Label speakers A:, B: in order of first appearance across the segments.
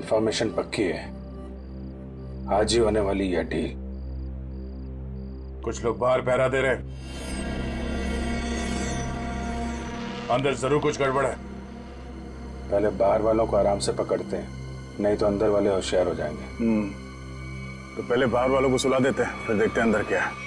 A: Information पक्की है, आज ही होने वाली यह डील।
B: कुछ लोग बाहर पहरा दे रहे, अंदर जरूर कुछ गड़बड़ है।
A: पहले बाहर वालों को आराम से पकड़ते हैं, नहीं तो अंदर वाले होशियार हो जाएंगे।
B: तो पहले बाहर वालों को सुला देते हैं, फिर देखते हैं अंदर क्या है।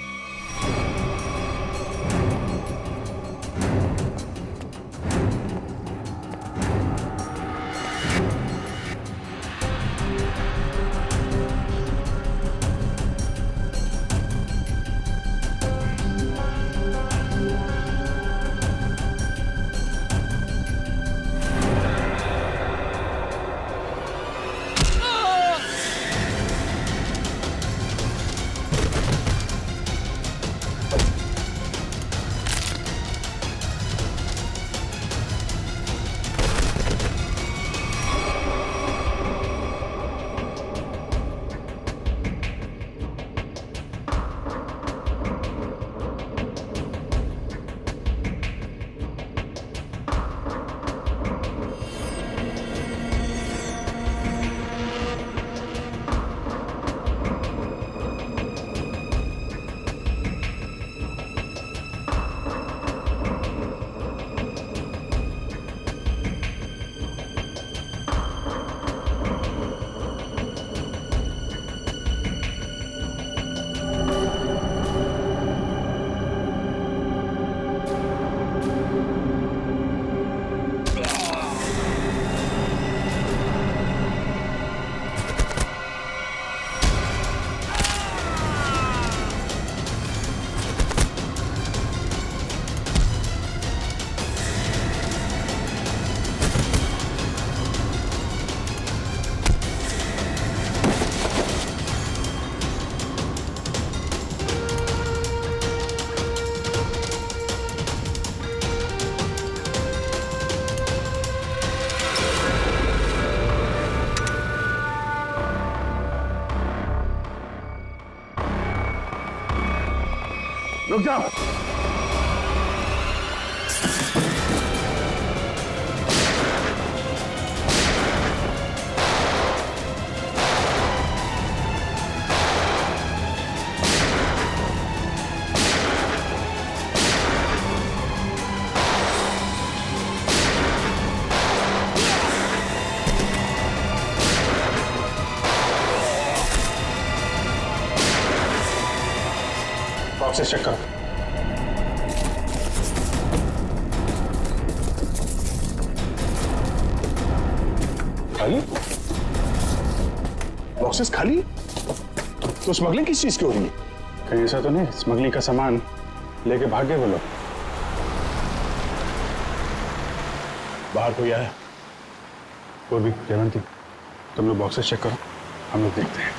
B: रुक जाओ।
A: बॉक्सेस चेक करो।
B: खाली? बॉक्सेस खाली? तो स्मगलिंग किस चीज की हो रही है?
A: कहीं ऐसा तो नहीं स्मगलिंग का सामान लेके भाग गए वो लोग?
B: बाहर कोई आया?
A: वो भी जयवंती, तुम लोग बॉक्सेस चेक करो, हम लोग देखते हैं।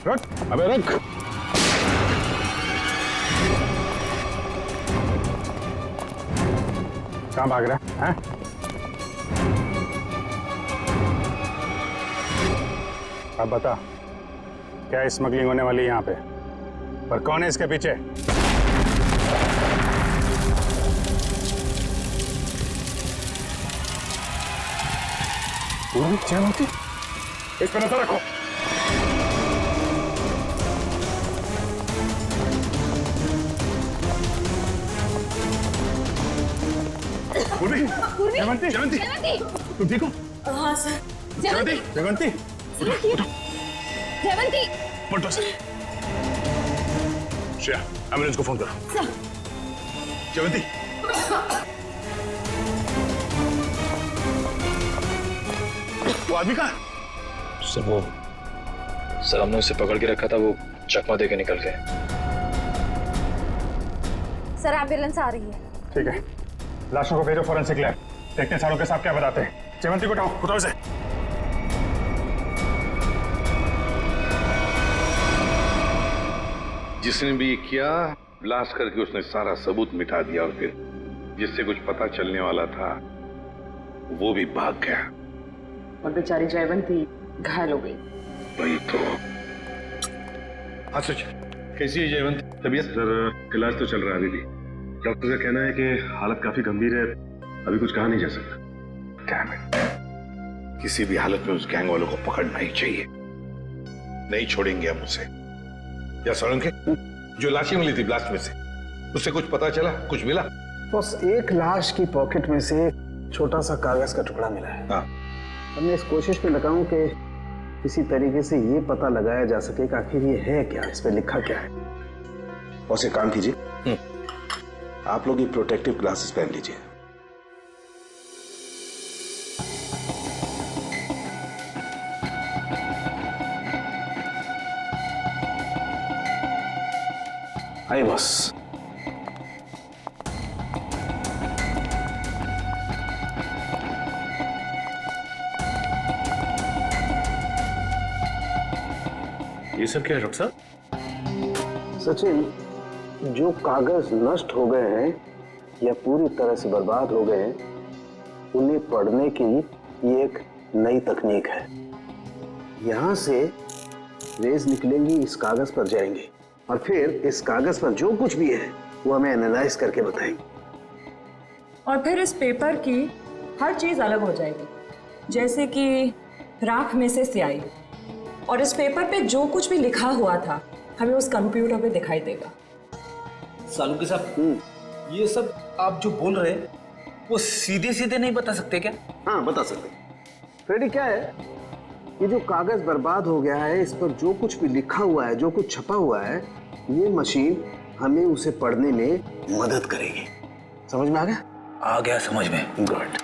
B: रुक, अबे रुक।
A: कहाँ भाग रहा है? अब बता, क्या स्मगलिंग होने वाली है यहाँ पे? और कौन है इसके पीछे?
B: जयवंती, इस पर नजर रखो।
A: जयवंती,
B: जयवंती, तुम ठीक हो?
C: हाँ सर।
B: जयवंती, जयवंती,
C: जयवंती,
B: पलटो सर। श्रेया, एम्बुलेंस को फोन करो।
C: सर।
B: जयवंती, वो आदमी कहाँ?
D: सर हमने उसे पकड़ के रखा था, वो चकमा देके निकल गए।
C: सर एम्बुलेंस आ रही है।
A: ठीक है, लाशों को भेजो फॉरेंसिक लैब, देखते हैं सारों के साथ क्या बताते हैं। जयवंती को उठाओ से।
E: जिसने भी ये किया, ब्लास्ट करके उसने सारा सबूत मिटा दिया और फिर जिससे कुछ पता चलने वाला था वो भी भाग गया।
F: और बेचारी जयवंती घायल हो गई।
E: वही तो।
G: हाँ सच, कैसी है जयवंत? तबीयत?
H: सर इलाज तो चल रहा है अभी भी। डॉक्टर का कहना है कि हालत काफी गंभीर है, अभी कुछ कहा नहीं जा सकता।
E: Damn it. किसी भी हालत में उस गैंग वालों को पकड़ना ही चाहिए। नहीं छोड़ेंगे हम उसे। या सोलंकी, जो लाशें मिली थी ब्लास्ट में से, उससे कुछ पता चला? कुछ मिला?
I: बस एक लाश की पॉकेट में से छोटा सा कागज का टुकड़ा मिला है।
E: हाँ।
I: हमने इस कोशिश में लगा हूं कि किसी तरीके से ये पता लगाया जा सके कि आखिर ये है क्या, इस पे लिखा क्या है।
J: और एक काम कीजिए, आप लोग ये प्रोटेक्टिव ग्लासेस पहन लीजिए।
I: आइए बॉस।
H: ये सब क्या है डॉक्टर साहब?
I: सचिन, जो कागज नष्ट हो गए हैं या पूरी तरह से बर्बाद हो गए हैं, उन्हें पढ़ने की ये एक नई तकनीक है। यहां से रेज निकलेंगी, इस कागज पर जाएंगे और फिर इस कागज पर जो कुछ भी है वो हमें एनालाइज करके बताएंगे।
F: और फिर इस पेपर की हर चीज अलग हो जाएगी, जैसे कि राख में से स्याही। और इस पेपर पे जो कुछ भी लिखा हुआ था हमें उस कंप्यूटर पे दिखाई देगा।
G: सालुंकी साहब, ये सब आप जो बोल रहे हैं वो सीधे सीधे नहीं बता सकते क्या?
I: हाँ, बता सकते। फ्रेडी, क्या है, ये जो कागज बर्बाद हो गया है, इस पर जो कुछ भी लिखा हुआ है, जो कुछ छपा हुआ है, ये मशीन हमें उसे पढ़ने में मदद करेगी। समझ में आ गया?
G: आ गया समझ में।
I: गुड।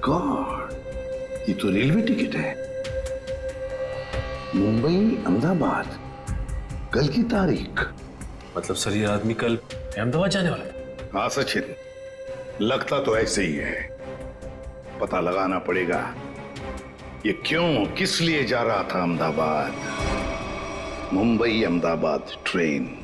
E: गॉड, ये तो रेलवे टिकट है। मुंबई अहमदाबाद, कल की तारीख।
H: मतलब सर ये आदमी कल अहमदाबाद जाने वाला था?
E: हाँ सचिन, लगता तो ऐसे ही है। पता लगाना पड़ेगा ये क्यों, किस लिए जा रहा था अहमदाबाद। मुंबई अहमदाबाद ट्रेन।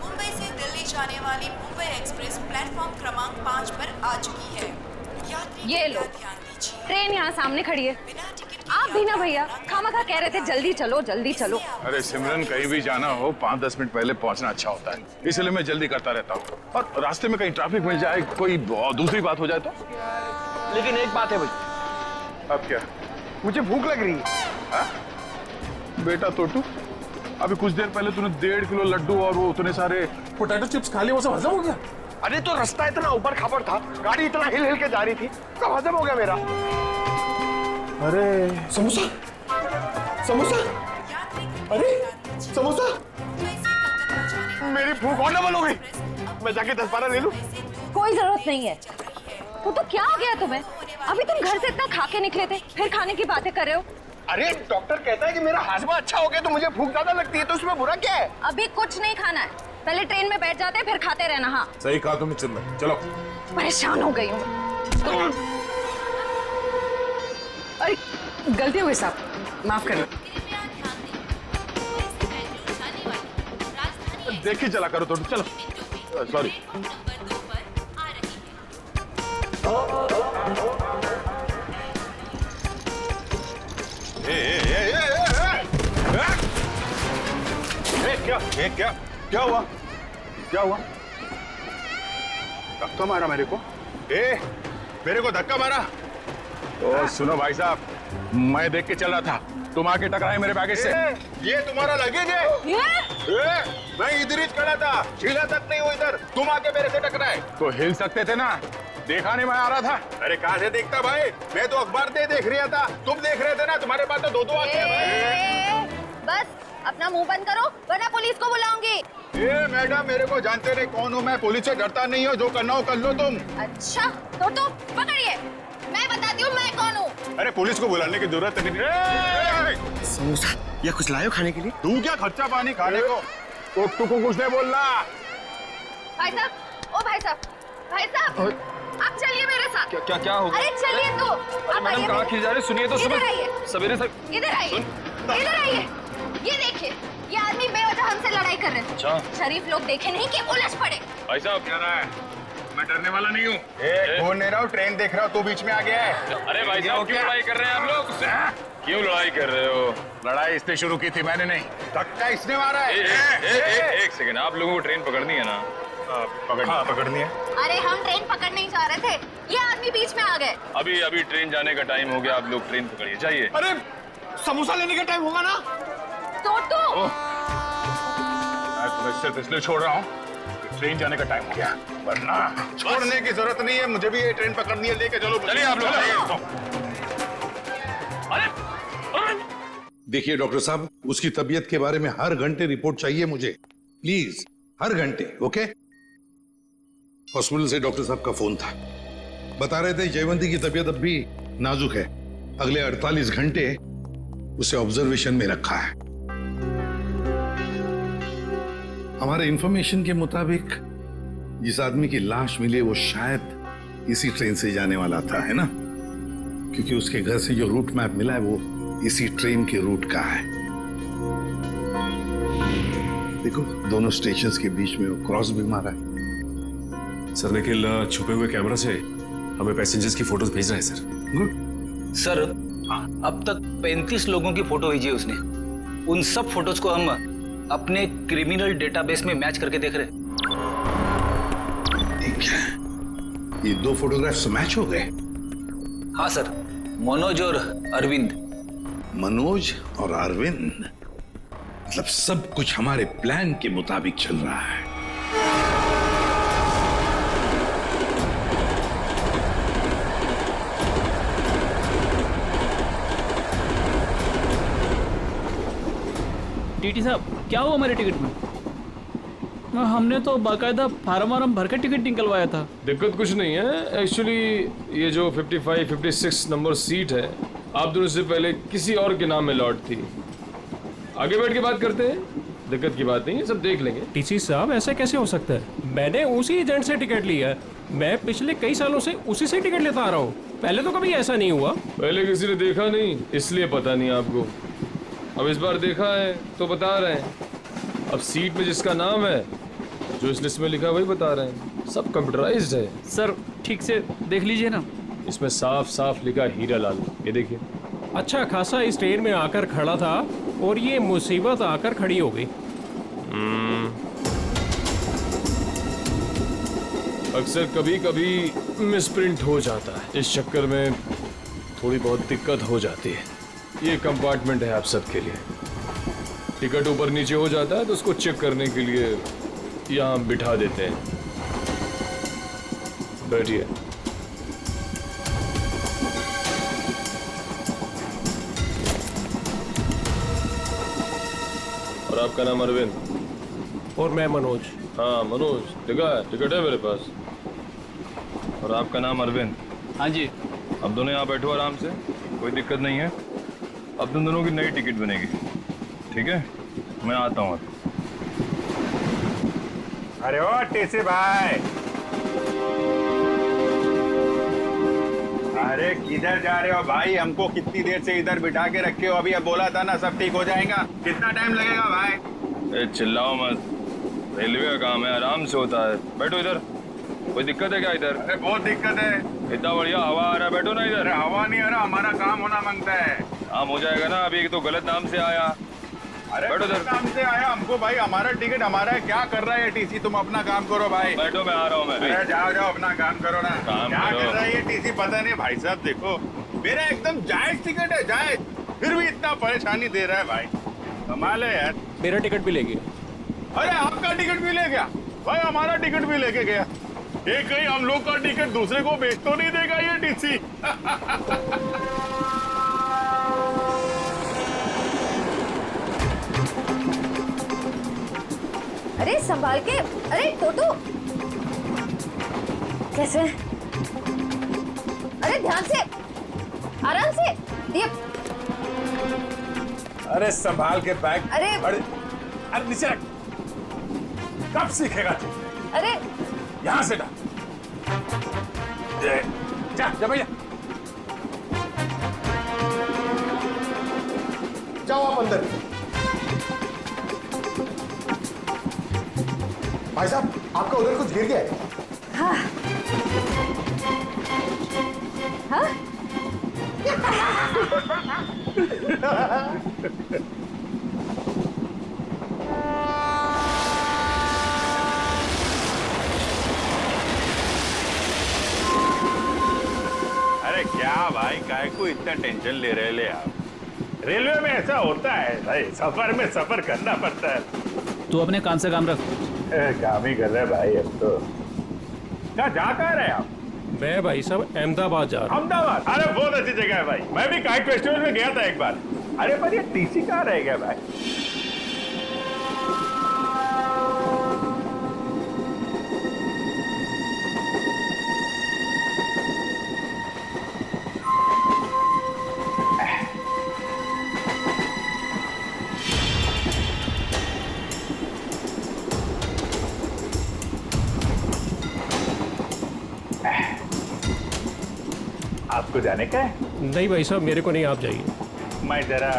K: मुंबई से दिल्ली जाने वाली मुंबई एक्सप्रेस प्लेटफॉर्म क्रमांक 5 पर आ चुकी है। यात्री
C: ये लो,
K: ध्यान दीजिए।
C: ट्रेन यहाँ सामने खड़ी है।
K: बिना टिकट
C: आप भी ना भैया, खामखा कह रहे थे जल्दी चलो जल्दी चलो।
B: अरे सिमरन, कहीं भी जाना हो 5-10 मिनट पहले पहुंचना अच्छा होता है, इसलिए मैं जल्दी करता रहता हूँ। और रास्ते में कहीं ट्रैफिक मिल जाए, कोई दूसरी बात हो जाए तो।
G: लेकिन एक बात है भाई।
B: अब क्या?
G: मुझे भूख लग रही है।
B: बेटा टोटू, अभी कुछ देर पहले तूने 1.5 किलो लड्डू और वो उतने सारे पोटैटो चिप्स खा लिए, वो सब हजम हो गया?
G: अरे तो रास्ता इतना ऊपर खापड़ था, गाड़ी इतना हिल हिल के जा रही थी, सब हजम हो गया मेरा।
B: अरे
G: समोसा, समोसा, अरे समोसा, मेरी भूख और डबल हो गई। मैं जाके 10-12 ले लूं?
C: कोई जरूरत नहीं है। वो तो क्या हो गया तुम्हें? अभी तुम घर से इतना खा के निकले थे, फिर खाने की बातें कर रहे हो।
G: अरे डॉक्टर कहता है कि मेरा हाजमा अच्छा हो गया तो मुझे भूख ज्यादा लगती है, तो उसमें बुरा क्या है?
C: अभी कुछ नहीं खाना है, पहले ट्रेन में बैठ जाते हैं, फिर खाते रहना। हाँ
B: सही कहा तुमने सिमरन, चलो।
C: परेशान हो गई हूँ।
F: अरे गलती हो गई साहब, माफ करिए।
B: देख ही चला करो तो, चलो। सॉरी।
A: क्या हुआ? क्या हुआ? धक्का मारा मेरे को?
B: मेरे को धक्का मारा? ओ सुनो भाई साहब, मैं देख के चल रहा था, तुम आके टकराए मेरे बैगेज से।
G: ये तुम्हारा लगेज है? मैं इधर ही खड़ा था, हिला तक नहीं हुआ इधर, तुम आके मेरे से टकराए।
B: तो हिल सकते थे ना, देखा नहीं मैं आ रहा था।
G: अरे कहाँ से देखता भाई, मैं तो अखबार देख रहा था, तुम देख रहे थे ना, तुम्हारे पास तो दो आंखें हैं।
C: बस अपना मुंह बंद करो वरना पुलिस को बुलाऊंगी।
G: मैडम मेरे को जानते नहीं कौन हूँ मैं, पुलिस से डरता नहीं हो, जो करना हो कर लो तुम।
C: अच्छा तो पकड़िए, मैं बताती हूँ मैं कौन हूँ।
G: अरे पुलिस को बुलाने की जरूरत नहीं।
L: समोसा या कुछ लायो खाने के लिए?
G: तू क्या खर्चा पानी खाने को? तो तू को कुछ नहीं बोलना।
C: भाई साहब, ओ भाई साहब, भाई साहब, आप चलिए मेरे साथ।
L: क्या क्या क्या हो गया?
C: अरे चलिए तो। आप
L: मैडम कहाँ खिल जा रहे? सुनिए तो
C: इधर आइए,
L: सवेरे से।
C: इधर आइए, इधर आइए। ये देखिए, ये आदमी बेवजह हमसे लड़ाई कर रहे थे।
L: अच्छा।
C: शरीफ लोग देखे नहीं कि उलझ पड़े।
B: भाई साहब क्या रहा है? मैं डरने वाला नहीं हूँ।
G: फोन नहीं रहा हूँ, ट्रेन देख रहा हूँ, तू बीच में आ गया है।
B: अरे भाई साहब क्यों लड़ाई कर रहे हैं आप लोग? क्यों लड़ाई कर रहे हो? लड़ाई इसने शुरू की थी, मैंने नहीं।
G: धक्का इसने मारा है।
B: एक सेकंड, आप लोगों को ट्रेन पकड़नी है ना?
G: पकड़नी है।
C: अरे हम ट्रेन पकड़ने ही जा रहे थे, ये आदमी बीच में आ गए।
B: अभी ट्रेन जाने का टाइम हो गया, आप लोग ट्रेन पकड़िए, जाइए।
L: अरे समोसा लेने का टाइम होगा ना?
C: तो
B: मैं तुम्हें सिर्फ इसलिए छोड़ रहा हूँ, ट्रेन जाने का टाइम हो गया, वरना
G: छोड़ने की जरूरत नहीं है, मुझे भी ये ट्रेन पकड़नी है, लेके चलो।
B: चलिए आप लोग।
E: देखिए डॉक्टर साहब, उसकी तबीयत के बारे में हर घंटे रिपोर्ट चाहिए मुझे, प्लीज, हर घंटे। ओके? हॉस्पिटल से डॉक्टर साहब का फोन था, बता रहे थे जयवंती की तबीयत अब भी नाजुक है, अगले 48 घंटे उसे ऑब्जर्वेशन में रखा है। हमारे इंफॉर्मेशन के मुताबिक जिस आदमी की लाश मिली वो शायद इसी ट्रेन से जाने वाला था, है ना? क्योंकि उसके घर से जो रूट मैप मिला है वो इसी ट्रेन के रूट का है। देखो दोनों स्टेशंस के बीच में वो क्रॉस भी मारा है।
H: सर निखिल छुपे हुए कैमरा से हमें पैसेंजर्स की फोटोज भेज रहा है सर।
E: गुड
L: सर अब तक 35 लोगों की फोटो भेजी है उसने। उन सब फोटोज को हम अपने क्रिमिनल डेटाबेस में मैच करके देख रहे हैं।
E: ठीक है, ये दो फोटोग्राफ्स मैच हो गए?
L: हाँ सर, मनोज और अरविंद।
E: मनोज और अरविंद, मतलब सब कुछ हमारे प्लान के मुताबिक चल रहा है।
M: टीटी साहब क्या हुआ हमारे टिकट में? हमने तो बाकायदा फार्म वार्म भर के टिकट निकलवाया था।
H: दिक्कत कुछ नहीं है एक्चुअली, ये जो 55, 56 नंबर सीट है आप दोनों से पहले किसी और के नाम में लॉट थी। आगे बैठ के बात करते हैं, दिक्कत की बात नहीं है, सब देख लेंगे।
M: टीसी साहब ऐसा कैसे हो सकता है? मैंने उसी एजेंट से टिकट लिया है, मैं पिछले कई सालों से उसी से टिकट लेता आ रहा हूँ, पहले तो कभी ऐसा नहीं हुआ।
H: पहले किसी ने देखा नहीं इसलिए पता नहीं आपको, अब इस बार देखा है तो बता रहे हैं। अब सीट में जिसका नाम है, जो इस लिस्ट में लिखा वही बता रहे हैं, सब कंप्यूटराइज्ड है।
M: सर ठीक से देख लीजिए ना,
H: इसमें साफ साफ लिखा हीरा लाल, ये देखिए।
M: अच्छा खासा इस ट्रेन में आकर खड़ा था और ये मुसीबत आकर खड़ी हो गई।
H: अक्सर कभी कभी मिसप्रिंट हो जाता है, इस चक्कर में थोड़ी बहुत दिक्कत हो जाती है। ये कंपार्टमेंट है आप सबके लिए, टिकट ऊपर नीचे हो जाता है तो उसको चेक करने के लिए यहाँ बिठा देते हैं। बैठिए। और आपका नाम अरविंद?
M: और मैं मनोज।
H: हाँ मनोज, टिकट है मेरे पास। और आपका नाम अरविंद?
L: हाँ जी।
H: अब दोनों यहाँ बैठो आराम से, कोई दिक्कत नहीं है। अब तुम दोनों की नई टिकट बनेगी, ठीक है? मैं आता हूँ।
G: अरे ओ टीसी भाई, अरे किधर जा रहे हो भाई? हमको कितनी देर से इधर बिठा के रखे हो? अभी अब बोला था ना सब ठीक हो जाएगा, कितना टाइम लगेगा भाई?
H: चिल्लाओ मत, रेलवे का काम है, आराम से होता है। बैठो इधर। कोई दिक्कत है क्या इधर?
B: अरे बहुत दिक्कत है।
H: इतना बढ़िया हवा आ रहा है, बैठो ना इधर।
B: अरे हवा नहीं आ रहा, हमारा काम होना मांगता है।
H: काम हो जाएगा ना, अभी तो गलत नाम से आया।
B: अरे
H: बैठो
B: गलत नाम से आया हमको भाई, हमारा टिकट हमारा है। क्या कर रहा है ये टीसी? तुम अपना काम करो भाई।
H: बैठो, मैं आ रहा हूँ मैं।
B: अरे जाओ जाओ अपना काम करो ना।
H: काम
B: क्या
H: करो।
B: कर रहा है ये टीसी पता नहीं। भाई साहब देखो, मेरा एकदम जायज टिकट है, जायज, फिर भी इतना परेशानी दे रहा है भाई। कमाल है यार।
M: मेरा टिकट भी ले गया।
B: अरे आपका टिकट भी ले गया भाई, हमारा टिकट भी लेके गया। ये कहीं हम लोग का टिकट दूसरे को बेच तो नहीं देगा ये टीसी?
C: अरे संभाल के। अरे टोटो, कैसे? अरे ध्यान से, आराम से। ये
E: अरे संभाल के बैग।
C: अरे
E: अरे नीचे रख। कब सीखेगा तू?
C: अरे
E: यहां से डाल। जा जा भैया।
G: जाओ आप अंदर। भाई साहब, आपका उधर कुछ गिर गया है?
C: हाँ हाँ।
B: अरे क्या भाई, काहे को इतना टेंशन ले रहे ले आप? रेलवे में ऐसा होता है भाई, सफर में सफर करना पड़ता है।
L: तू अपने कान से काम रख।
B: काम ही कर रहे हैं भाई अब तो। क्या जा कहाँ रहे आप?
M: मैं भाई साहब अहमदाबाद जा रहा हूँ।
B: अहमदाबाद? अरे बहुत अच्छी जगह है भाई, मैं भी काइट फेस्टिवल में गया था एक बार। अरे पर ये टीसी कहाँ रह गया भाई? आपको जाने का है?
M: नहीं भाई साहब, मेरे को नहीं, आप जाइए।
B: मैं जरा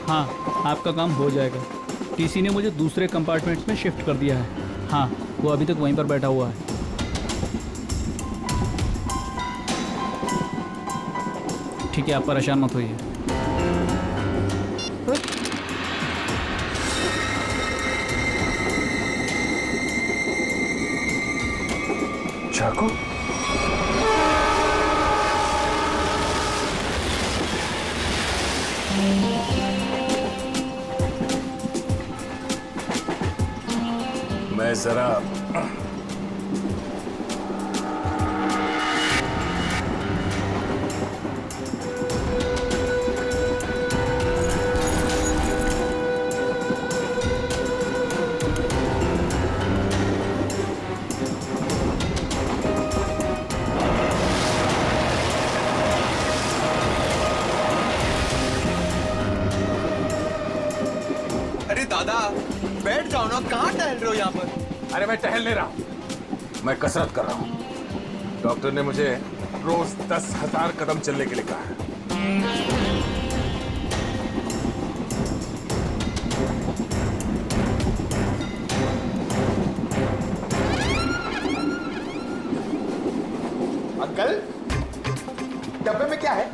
L: हाँ, आपका काम हो जाएगा। टीसी ने मुझे दूसरे कंपार्टमेंट में शिफ्ट कर दिया है। हाँ, वो अभी तक वहीं पर बैठा हुआ है। ठीक है, आप परेशान मत होइए।
E: चाकू? मैं जरा
G: अरे दादा, बैठ जाओ ना, कहाँ टहल रहे हो यहाँ पर?
E: अरे मैं टहल नहीं रहा, मैं कसरत कर रहा हूँ। डॉक्टर ने मुझे रोज 10,000 कदम चलने के लिए कहा है।
G: अंकल, डब्बे में क्या है?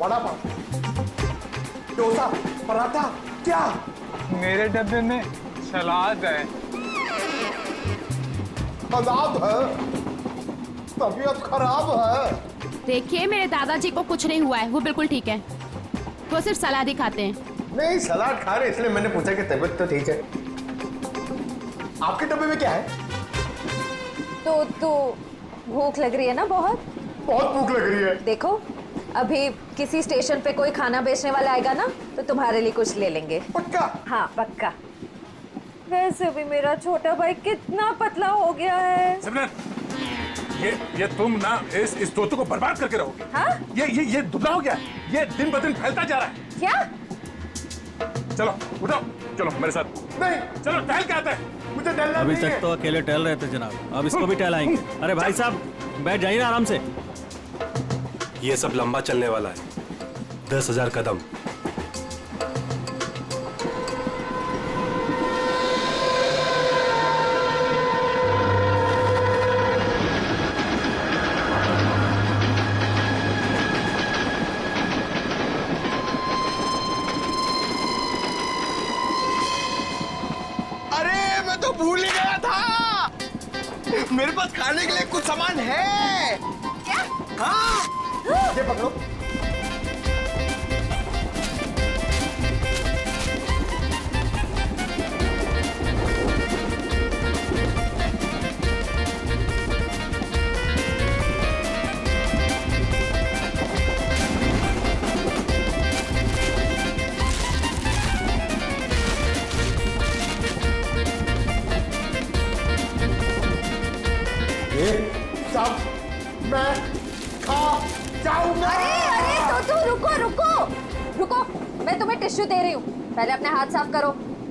G: वड़ा पाव, डोसा, पराठा, क्या?
N: मेरे डब्बे में सलाद है।
G: सलाद है? तबीयत खराब है।
O: देखिए, मेरे दादाजी को कुछ नहीं हुआ है, वो बिल्कुल ठीक है। वो सिर्फ सलाद ही खाते हैं।
G: नहीं, सलाद खा रहे इसलिए मैंने पूछा कि तबीयत तो ठीक है। आपके डब्बे में क्या है?
C: तो भूख लग रही है ना? बहुत
G: भूख लग रही है।
C: देखो, अभी किसी स्टेशन पे कोई खाना बेचने वाला आएगा ना, तो तुम्हारे लिए कुछ ले लेंगे।
G: पक्का?
C: हाँ पक्का। वैसे भी मेरा छोटा भाई कितना पतला हो गया है।
E: सिमरन,
B: ये तुम ना इस तोते को बर्बाद करके रहोगे।
C: हाँ?
B: ये दुबला हो गया, ये दिन ब दिन फैलता जा रहा है।
C: क्या?
B: चलो उठो, चलो मेरे साथ। नहीं, चलो टहल के आते हैं, मुझे टहलना
P: अभी
B: नहीं
P: तक
B: है।
P: तो अकेले टहल रहे थे जनाब, अब इसको भी टहलाएंगे। अरे भाई साहब बैठ जाइए ना आराम से।
Q: ये सब लंबा चलने वाला है, 10,000 कदम।
G: अरे मैं तो भूल ही गया था, मेरे पास खाने के लिए कुछ सामान है।
C: क्या?
G: हाँ, ये पकड़ो। सब मैं खा जाऊंगा।
C: अरे तो रुको, मैं तुम्हें टिश्यू दे रही हूँ, पहले अपने हाथ साफ करो।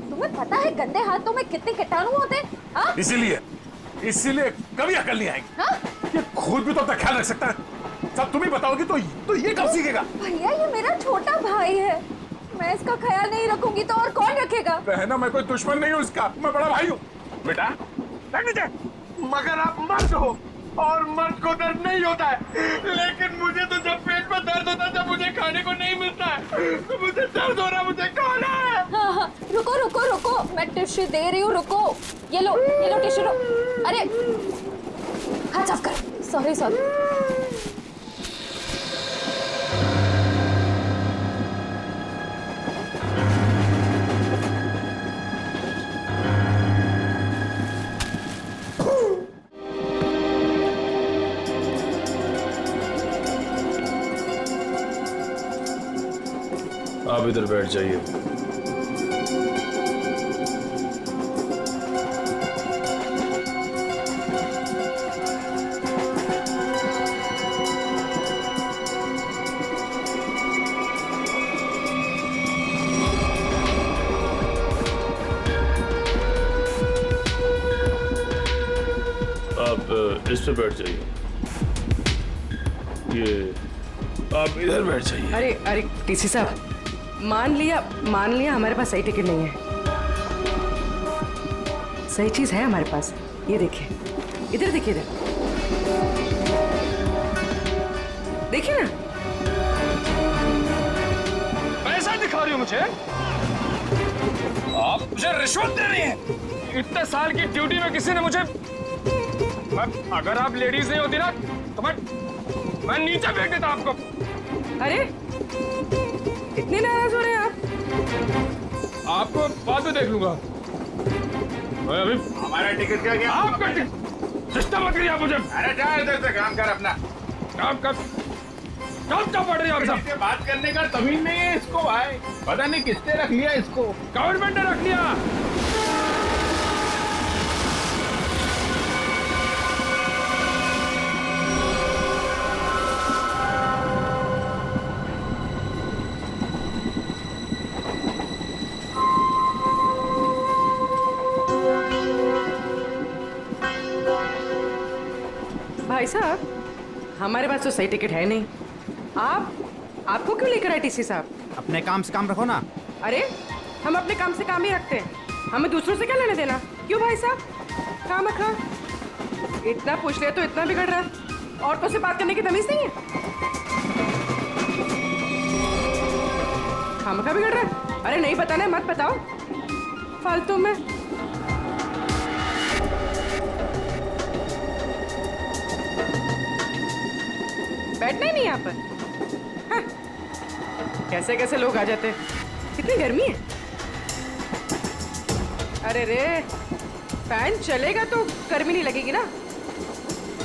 C: तुम्हें पता है गंदे हाथों में कितने कीटाणु होते हैं? हाँ?
B: इसीलिए कभी अकल नहीं आएगी।
C: हाँ?
B: ये खुद भी तो अपना ख्याल रख सकता है, सब तुम ही बताओगी तो ये कब सीखेगा?
C: भैया ये मेरा छोटा भाई है, मैं इसका ख्याल नहीं रखूंगी तो और कौन रखेगा?
B: बहना मैं कोई दुश्मन नहीं हूँ इसका, मैं बड़ा भाई हूँ। बेटा बैठ नीचे।
G: मगर आप मर्द हो और मर्द को दर्द नहीं होता है, लेकिन मुझे तो जब पेट में दर्द होता है, जब मुझे खाने को नहीं मिलता है तो मुझे दर्द हो रहा है, मुझे खाना है।
C: हाँ, रुको, मैं टिश्यू दे रही हूँ, रुको। ये लो टिश्यू लो। अरे हाथ साफ कर। सॉरी।
H: आप इधर बैठ जाइए। आप इस पे बैठ जाइए। ये आप इधर बैठ जाइए।
F: अरे टीसी साहब, मान लिया हमारे पास सही टिकट नहीं है। सही चीज है हमारे पास, ये देखिए, इधर देखिए, देखिए ना।
H: पैसा दिखा रही हो मुझे? आप मुझे रिश्वत दे रही हैं। इतने साल की ड्यूटी में किसी ने मुझे, अगर आप लेडीज नहीं होती ना तो मैं नीचे फेंक देता आपको।
F: अरे इतने नाराज हो रहे हैं आप?
H: आपको बाद में देख लूंगा। अभी
B: हमारा टिकट क्या?
H: आपका सिस्टम मत करिए आप मुझे।
B: अरे जा इधर से, काम कर अपना।
H: काम क्या पड़ रही है आप सब?
B: बात करने का तमीज नहीं है इसको भाई, पता नहीं किसने रख लिया इसको।
H: गवर्नमेंट ने रख लिया।
F: भाई साहब, हमारे पास तो सही टिकट है नहीं। आपको क्यों लेकर आए टीसी साहब?
P: अपने काम से काम रखो ना।
F: अरे हम अपने काम से काम ही रखते हैं, हमें दूसरों से क्या लेने देना? क्यों भाई साहब? काम रखा, इतना पूछ लिया तो इतना बिगड़ रहा है। औरतों से बात करने की तमीज नहीं है। काम का बिगड़ रहा है। अरे नहीं बताना, मत बताओ फालतू में। बैठना ही नहीं यहाँ पर। हाँ। कैसे कैसे लोग आ जाते हैं। कितनी गर्मी है। अरे रे, फैन चलेगा तो गर्मी नहीं लगेगी ना।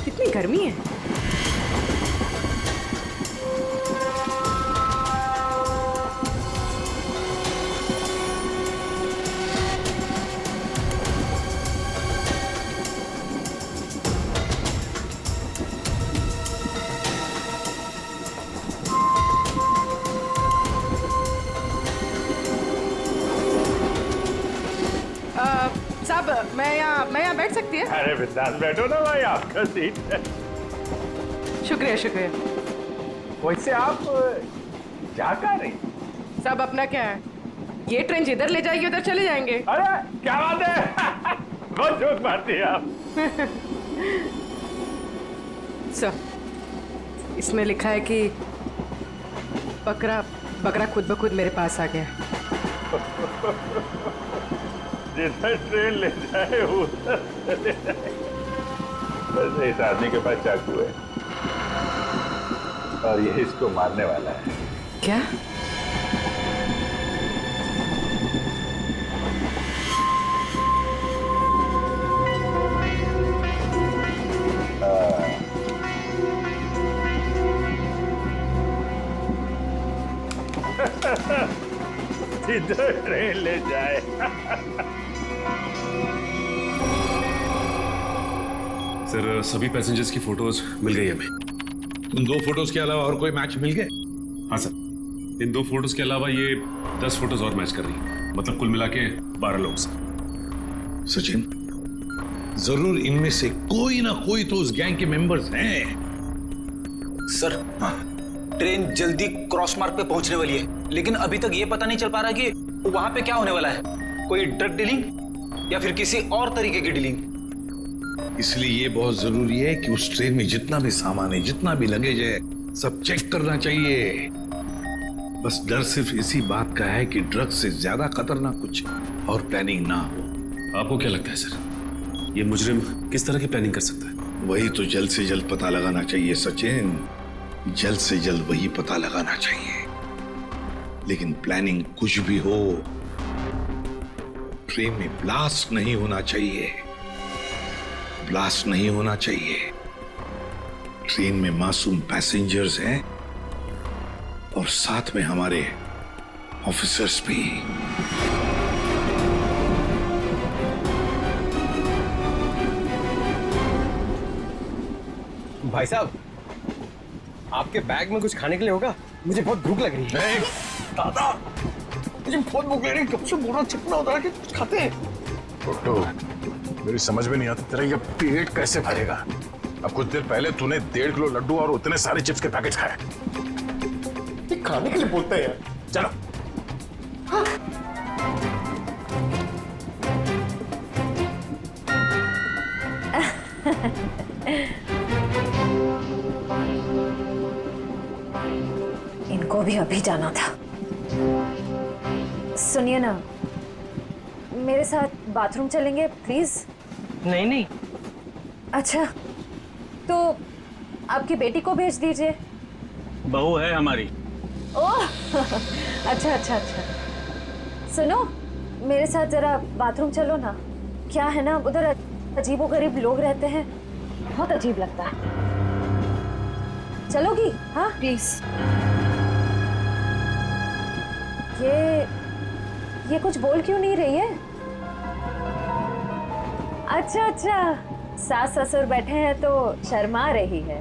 F: कितनी गर्मी है।
R: बैठिए।
G: अरे बिंदास बैठो ना भाई, आपका सीट है।
R: शुक्रिया शुक्रिया।
G: वैसे आप क्या कर रही?
R: सब अपना क्या है, ये ट्रेन जिधर ले जाएगी उधर चले जाएंगे।
G: अरे क्या बात है, बहुत जोक मारती है आप।
R: सर इसमें लिखा है कि बकरा खुद ब खुद मेरे पास आ गया।
G: जिधर ट्रेन ले जाए उधर चले जाए। वैसे इस आदमी के पास चाकू है और ये इसको मारने वाला है।
R: क्या?
G: जिधर ट्रेन ले जाए।
Q: सर सभी पैसेंजर्स की फोटोज मिल गई हमें।
E: उन 2 फोटोज के अलावा और कोई मैच मिल गए?
Q: हाँ सर, इन 2 फोटोज के अलावा ये 10 फोटोज और मैच कर रही है, मतलब कुल मिला के 12 लोग सर।
E: सचिन, जरूर इनमें से कोई ना कोई तो उस गैंग के मेंबर्स हैं।
L: सर ट्रेन जल्दी क्रॉस मार्क पे पहुंचने वाली है, लेकिन अभी तक ये पता नहीं चल पा रहा कि वहां पे क्या होने वाला है, कोई ड्रग डीलिंग या फिर किसी और तरीके की डीलिंग।
E: इसलिए ये बहुत जरूरी है कि उस ट्रेन में जितना भी सामान है, जितना भी लगेज है, सब चेक करना चाहिए। बस डर सिर्फ इसी बात का है कि ड्रग से ज्यादा खतरनाक कुछ और प्लानिंग ना हो।
Q: आपको क्या लगता है सर, ये मुजरिम किस तरह की प्लानिंग कर सकता है?
E: वही तो जल्द से जल्द पता लगाना चाहिए सचिन, जल्द से जल्द वही पता लगाना चाहिए। लेकिन प्लानिंग कुछ भी हो, ट्रेन में ब्लास्ट नहीं होना चाहिए, ब्लास्ट नहीं होना चाहिए। ट्रेन में मासूम पैसेंजर्स हैं और साथ में हमारे ऑफिसर्स भी।
S: भाई साहब, आपके बैग में कुछ खाने के लिए होगा? मुझे बहुत भूख लग रही है।
G: दादा, मुझे बहुत भूख लग रही है, कब से बोरा चिपना होता है कि कुछ खाते हैं।
B: छोटू, मेरी समझ में नहीं आता तेरा ये पेट कैसे भरेगा। अब कुछ देर पहले तूने 1.5 किलो लड्डू और उतने सारे चिप्स के पैकेट खाए।
G: ये खाने के लिए बोलते हैं यार।
B: चलो।
G: हाँ।
C: इनको भी अभी जाना था। सुनिए ना, मेरे साथ बाथरूम चलेंगे प्लीज?
R: नहीं नहीं।
C: अच्छा, तो आपकी बेटी को भेज दीजिए।
P: बहू है हमारी।
C: ओह अच्छा अच्छा अच्छा। सुनो, मेरे साथ जरा बाथरूम चलो ना। क्या है ना, उधर अजीबोगरीब लोग रहते हैं, बहुत अजीब लगता है। चलोगी? हाँ प्लीज। ये कुछ बोल क्यों नहीं रही है? अच्छा अच्छा, सास ससुर बैठे हैं तो शर्मा रही है।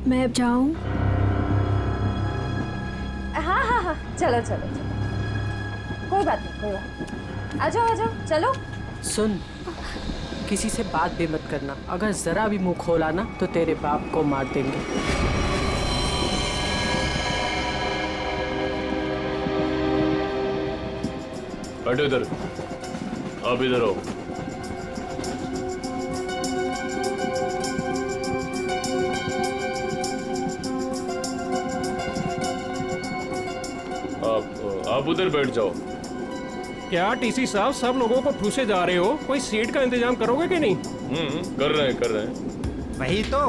O: मैं अब जाऊं?
C: हाँ हाँ हाँ, चलो चलो चलो, कोई बात नहीं कोई बात नहीं। आ जाओ चलो।
R: सुन, किसी से बात भी मत करना, अगर जरा भी मुंह खोला ना तो तेरे बाप को मार देंगे।
H: हटो इधर, आप इधर आओ। आप उधर बैठ जाओ।
M: क्या टीसी साहब सब लोगों को ठूसे जा रहे हो? कोई सीट का इंतजाम करोगे कि नहीं?
H: कर रहे हैं।
T: वही तो,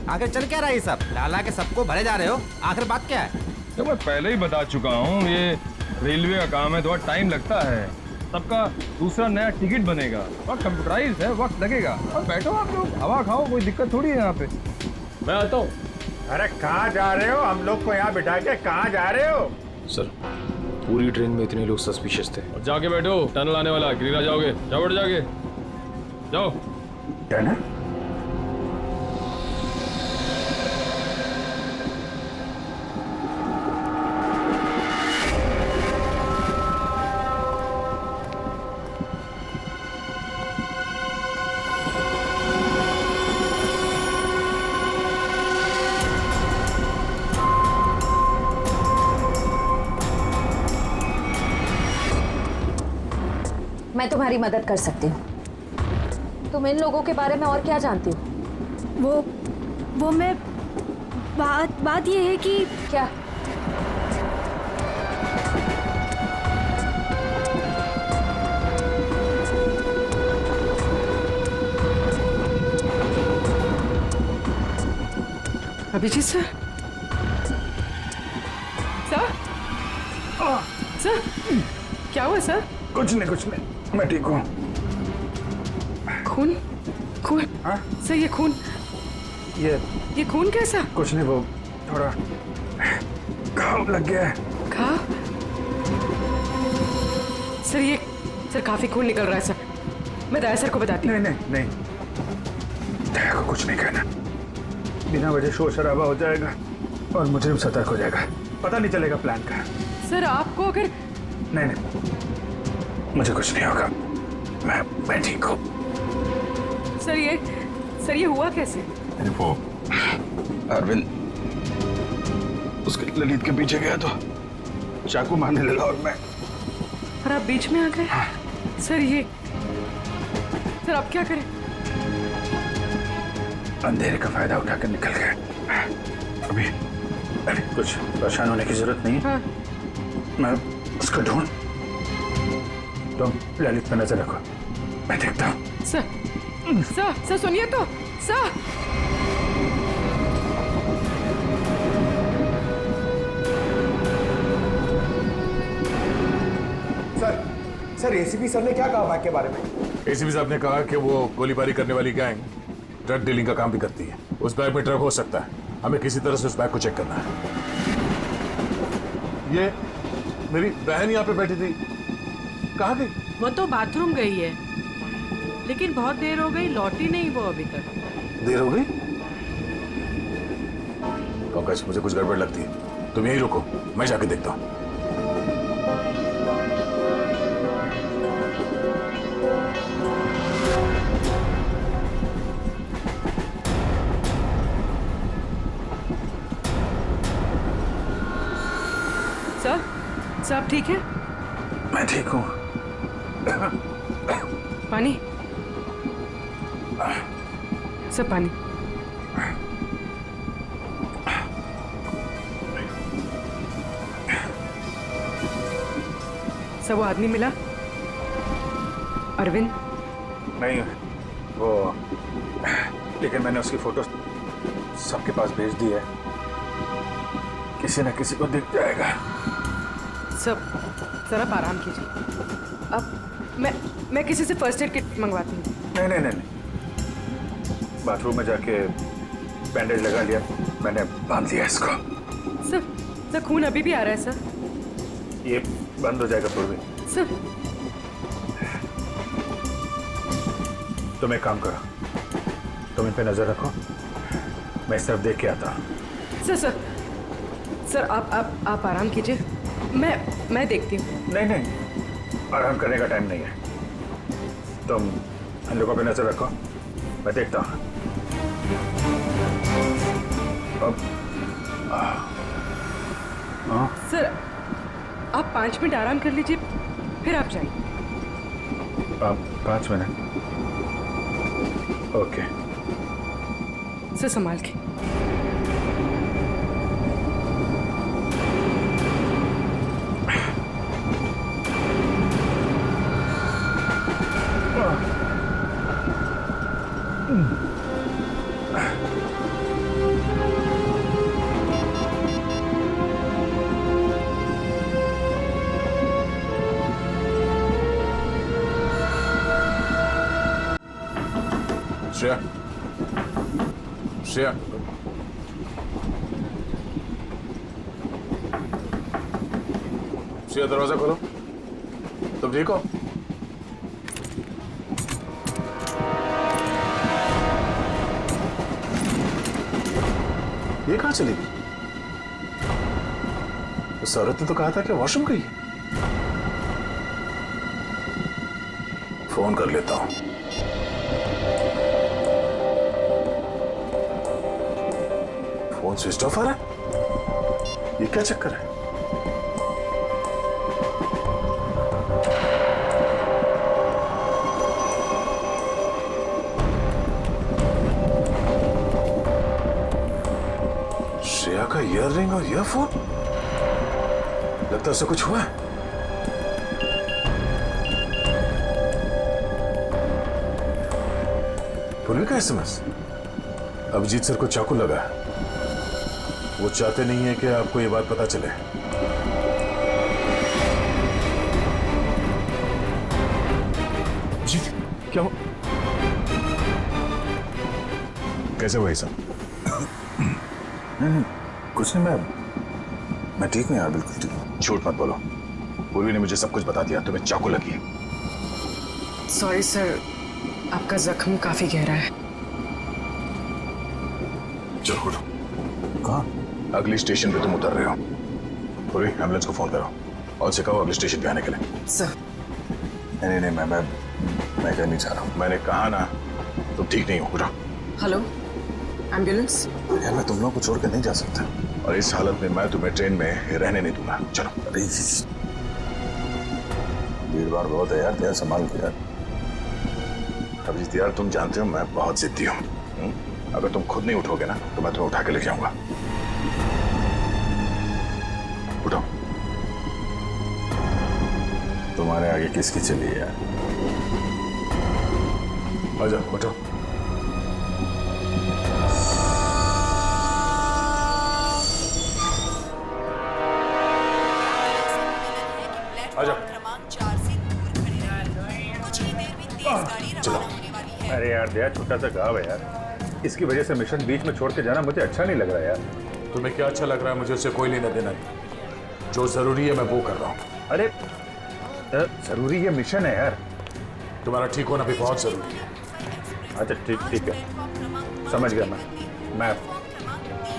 T: आगे चल क्या रहा है सब? लाला के सबको भरे जा रहे हो, आखिर बात क्या है?
N: तो मैं पहले ही बता चुका हूँ, ये रेलवे का काम है, थोड़ा टाइम लगता है। सबका दूसरा नया टिकट बनेगा, वक्त कंप्यूटराइज है, वक्त लगेगा। और बैठो आप लोग, हवा खाओ, कोई दिक्कत थोड़ी है यहाँ पे।
H: मैं आता हूँ।
G: अरे कहाँ जा रहे हो? हम लोग को यहाँ बिठा के कहाँ जा रहे हो?
H: सर, पूरी ट्रेन में इतने लोग सस्पिशियस थे। और जाके बैठो, टनल आने वाला, गिरा जाओगे। जाओ बैठ, जाके जाओ।
G: टनल?
C: मैं तुम्हारी मदद कर सकती हूँ। तुम इन लोगों के बारे में और क्या जानती हो?
U: वो मैं बात ये है कि
C: क्या?
R: अभिजीत सर, सर क्या हुआ सर?
A: कुछ नहीं, मैं ठीक हूँ।
R: खून
A: हाँ?
R: सर, ये खून, ये खून कैसा?
A: कुछ नहीं, वो थोड़ा घाव लग गया है।
R: घाव? सर काफी खून निकल रहा है सर। मैं दया सर को बताती हूँ।
A: नहीं, दया को कुछ नहीं कहना। बिना वजह शोर शराबा हो जाएगा और मुजरिम सतर्क हो जाएगा, पता नहीं चलेगा प्लान का।
R: सर आपको अगर
A: नहीं, मुझे कुछ नहीं होगा, मैं ठीक हूँ।
R: सर ये हुआ कैसे?
B: वो अरविंद उसके ललित के पीछे गया तो चाकू मारने लगा और
R: आप बीच में आ गए।
A: हाँ।
R: सर आप क्या करें?
A: अंधेरे का फायदा उठाकर निकल गए। अभी कुछ परेशान होने की जरूरत नहीं है।
R: हाँ।
A: मैं उसको ढूंढ, तुम ललित पर नजर रखो, मैं देखता हूँ।
R: सर सुनिए तो।
S: सर एसीपी सर ने क्या कहा बैग के बारे में?
B: एसीपी साहब ने कहा कि वो गोलीबारी करने वाली गैंग ड्रग डीलिंग का काम भी करती है। उस बैग में ड्रग हो सकता है, हमें किसी तरह से उस बैग को चेक करना है। ये मेरी बहन यहाँ पे बैठी थी, कहाँ गई?
R: वो तो बाथरूम गई है, लेकिन बहुत देर हो गई, लौटी नहीं वो अभी तक।
B: देर हो गई? पंकज, मुझे कुछ गड़बड़ लगती है, तुम यहीं रुको, मैं जाके देखता हूँ।
R: सर आप ठीक है?
A: मैं ठीक हूँ।
R: पानी? सर पानी। सर वो आदमी मिला? अरविंद?
A: नहीं, वो, लेकिन मैंने उसकी फोटो सबके पास भेज दी है, किसी न किसी को दिख जाएगा।
R: सर आप आराम कीजिए। अब मैं किसी से फर्स्ट एड किट मंगवाती हूँ।
A: नहीं, बाथरूम में जाके बैंडेज लगा लिया, मैंने बांध लिया इसको।
R: सर खून अभी भी आ रहा है सर।
A: ये बंद हो जाएगा पूर्वी।
R: सर
A: तुम एक काम करो, तुम इन पे नजर रखो, मैं इस तरफ देख के आता हूँ।
R: सर आप आराम कीजिए, मैं देखती हूँ।
A: नहीं, आराम करने का टाइम नहीं है, तुम इन लोगों पे नजर रखो, मैं देखता हूँ।
R: सर आप 5 मिनट आराम कर लीजिए, फिर आप जाइए।
A: 5 मिनट? ओके।
R: सर संभाल के।
B: श्रेया, दरवाजा खोलो। तुम ठीक हो? ये कहाँ चली गई? उस औरत ने तो कहा था कि वॉशरूम गई है। फोन कर लेता हूं। फोन स्विच ऑफ आ रहा है, ये क्या चक्कर है?
A: का ईयररिंग और ईयरफोन, लगता है उससे कुछ हुआ है। पूर्वी का एसएमएस। अभिजीत सर को चाकू लगा है। वो चाहते नहीं है कि आपको ये बात पता चले।
B: अभिजीत क्या हो? कैसे हुआ ये सब?
A: नहीं, कुछ नहीं, मैं ठीक हूं यार, बिल्कुल ठीक हूं।
B: झूठ मत बोलो। पूर्वी ने मुझे सब कुछ बता दिया। तुम्हें चाकू लगी है।
F: सॉरी सर, आपका जख्म काफी गहरा है।
B: चलो उठो। कहाँ? अगली स्टेशन पे तुम उतर रहे हो। पूर्वी एम्बुलेंस को फोन करो और उसे कहो अगले स्टेशन पे आने के लिए।
F: सर।
B: नहीं, मैं कहीं नहीं जा रहा हूँ। मैंने कहा ना, तुम ठीक नहीं हो। उठो।
F: Hello, ambulance.
B: यार मैं तुम लोगों को छोड़कर नहीं जा सकता, और इस हालत में मैं तुम्हें ट्रेन में रहने नहीं दूंगा। चलो। भीड़ भाड़ बहुत है यार, संभाल के यार। अभिजीत यार, तुम जानते हो मैं बहुत जिद्दी हूँ। अगर तुम खुद नहीं उठोगे ना तो मैं तुम्हें उठा के ले जाऊंगा। उठो। तुम्हारे आगे किसकी चली है यार? आजा, उठो। आजा।
K: क्रमांक 4 से दूर खड़े रहें। कुछ ही देर में तेज गाड़ी रवाना होने वाली है।
A: अरे यार दया, छोटा सा गाँव है यार, इसकी वजह से मिशन बीच में छोड़ के जाना मुझे अच्छा नहीं लग रहा यार।
B: तुम्हें क्या अच्छा लग रहा है? मुझे उससे कोई लेना देना नहीं। जो जरूरी है मैं वो कर रहा हूँ।
A: अरे जरूरी ये मिशन है यार।
B: तुम्हारा ठीक होना भी बहुत जरूरी है।
A: अच्छा ठीक है, समझ गया।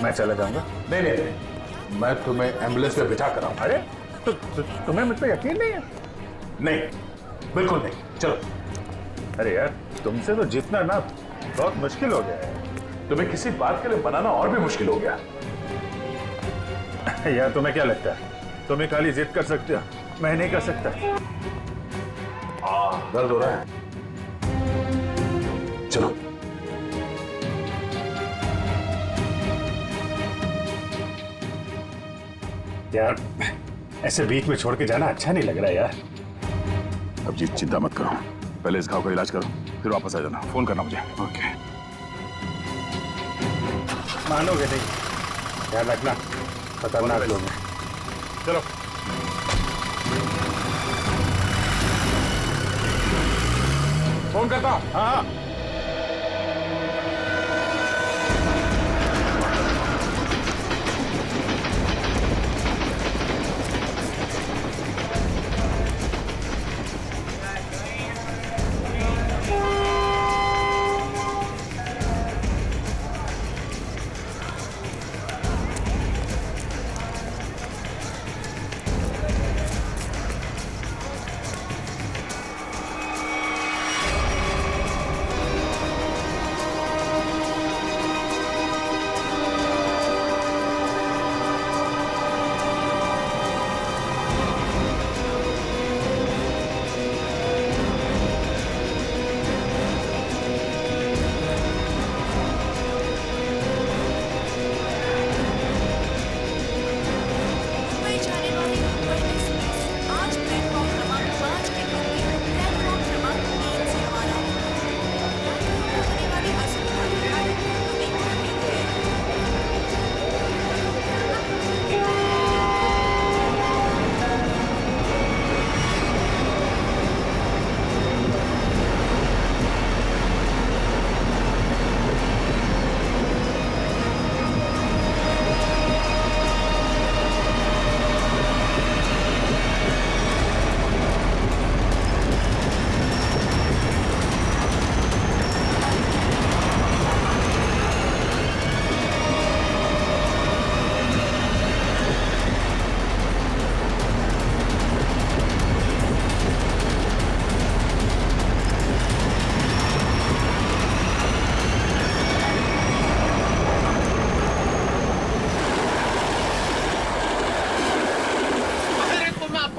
A: मैं चला जाऊंगा।
B: नहीं, मैं तुम्हें एम्बुलेंस में बिठा कर आऊंगा।
A: अरे तो तुम्हें मुझ पर यकीन नहीं है?
B: नहीं, बिल्कुल नहीं। चलो।
A: अरे यार, तुमसे तो जीतना ना बहुत मुश्किल हो गया है।
B: तुम्हें किसी बात के लिए बनाना और भी मुश्किल हो गया।
A: यार तुम्हें क्या लगता है तुम्हें खाली जिद कर सकते हो, मैं नहीं कर सकता?
B: दर्द हो रहा है। चलो।
A: यार ऐसे बीच में छोड़ के जाना अच्छा नहीं लग रहा यार।
B: अभिजीत चिंता मत करो, पहले इस घाव का इलाज करो, फिर वापस आ जाना। फोन करना मुझे। ओके।
A: मानोगे नहीं, ध्यान रखना, खतरनाक लोग हैं।
B: चलो। फोन करता।
A: हाँ।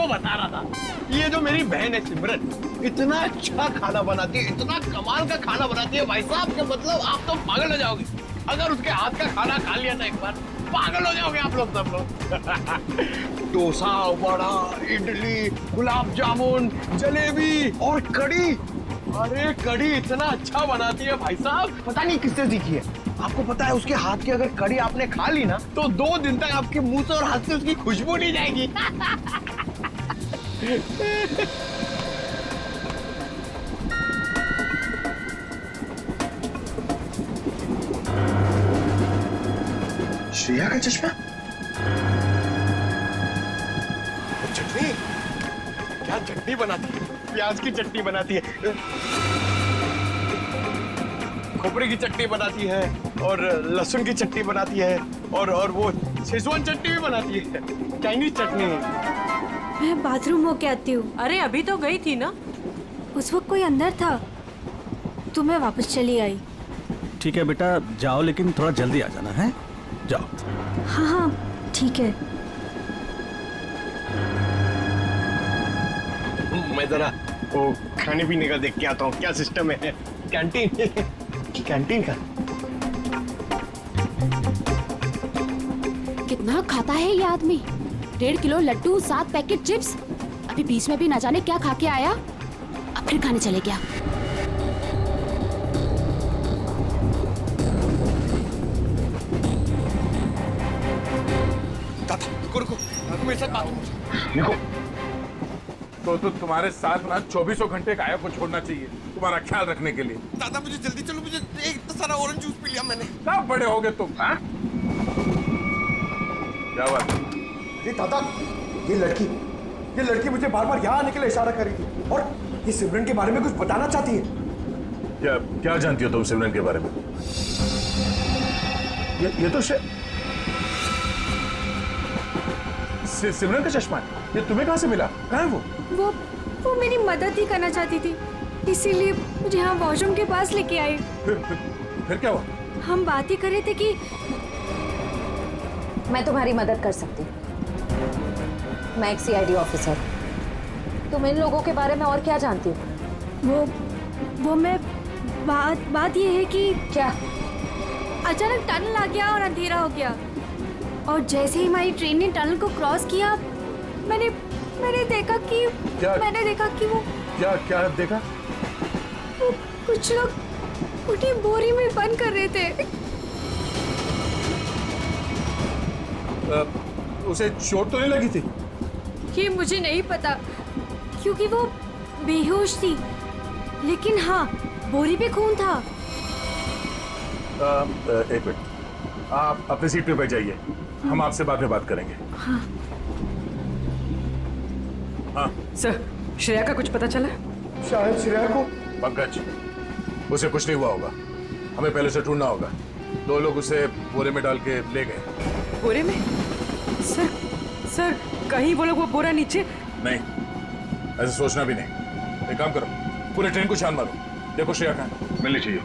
G: बता रहा था, ये जो मेरी बहन है सिमरन, इतना अच्छा खाना बनाती है, इतना कमाल का खाना बनाती है भाई साहब, कि मतलब आप तो पागल हो जाओगे। अगर उसके हाथ का खाना खा लिया ना एक बार, पागल हो जाओगे आप लोग सब लोग। डोसा, वड़ा, इडली, गुलाब जामुन, जलेबी और कड़ी। अरे कड़ी इतना अच्छा बनाती है भाई साहब, पता नहीं किससे सीखी है। आपको पता है उसके हाथ की अगर कड़ी आपने खा ली ना तो 2 दिन तक आपके मुंह से और हाथ से उसकी खुशबू नहीं जाएगी।
B: श्रेया का चश्मा?
G: चटनी? क्या चटनी बनाती है? प्याज की चटनी बनाती है, खोपरे की चटनी बनाती है, और लहसुन की चटनी बनाती है, और वो शेजवान चटनी भी बनाती है, चाइनीज चटनी।
U: मैं बाथरूम होके आती हूँ।
R: अरे अभी तो गई थी ना।
U: उस वक्त कोई अंदर था तो मैं वापस चली आई।
P: ठीक है बेटा, जाओ लेकिन थोड़ा जल्दी आ जाना है। जाओ।
U: हाँ हाँ ठीक है।
G: मैं जरा वो खाने पीने का देख के आता हूँ, क्या सिस्टम है कैंटीन। कैंटीन का
O: कितना खाता है ये आदमी? 1.5 किलो लड्डू, 7 पैकेट चिप्स। अभी बीच में भी ना जाने क्या खा के आया, अब फिर खाने चले गया।
G: रुको, मेरे साथ बात
A: निको, तो तुम्हारे साथ ना 24 घंटे गाया को छोड़ना चाहिए तुम्हारा ख्याल रखने के लिए।
G: दादा मुझे जल्दी चलो, मुझे एक तो सारा ऑरेंज जूस पी लिया मैंने।
A: कब बड़े हो गए तुम? हाँ? क्या बात?
G: अरे दादा, ये लड़की मुझे बार बार यहाँ आने के लिए इशारा कर रही थी, और ये सिमरन के बारे में कुछ बताना चाहती है।
B: क्या जानती हो तुम सिमरन के बारे में? ये तो
A: सिमरन का चश्मा है। ये तुम्हें कहाँ से मिला? कहाँ है
U: वो मेरी मदद ही करना चाहती थी, इसीलिए मुझे यहाँ वॉशरूम के पास लेके आई।
A: फिर क्या हुआ?
U: हम बात ही कर रहे थे कि
C: मैं तुम्हारी मदद कर सकती हूँ। मैं एक CID ऑफिसर। तुम इन लोगों के बारे में और क्या जानती हो?
U: वो मैं बात ये है कि
C: क्या
U: अचानक टनल आ गया और अंधेरा हो गया, और जैसे ही हमारी ट्रेन ने टनल को क्रॉस किया मैंने देखा कि वो
A: क्या देखा?
U: वो कुछ लोग उन्हें बोरी में बंद कर रहे थे।
A: उसे चोट तो नहीं लगी थी?
U: ये मुझे नहीं पता क्योंकि वो बेहोश थी, लेकिन हाँ बोरी पे खून था।
B: एक मिनट, आप अपनी सीट पे बैठ जाइए, हम आपसे बाद में बात करेंगे।
U: हाँ।
B: हाँ
R: सर, श्रेया का कुछ पता चला?
G: शायद श्रेया को।
B: पंकज, उसे कुछ नहीं हुआ होगा, हमें पहले से ढूंढना होगा। 2 लोग उसे बोरे में डाल के ले गए।
R: बोरे में? सर कहीं वो लोग वो बोरा नीचे?
B: नहीं, ऐसे सोचना भी नहीं। एक काम करो, पूरे ट्रेन को छान मारो, देखो श्रेया कहाँ है। मिलनी चाहिए।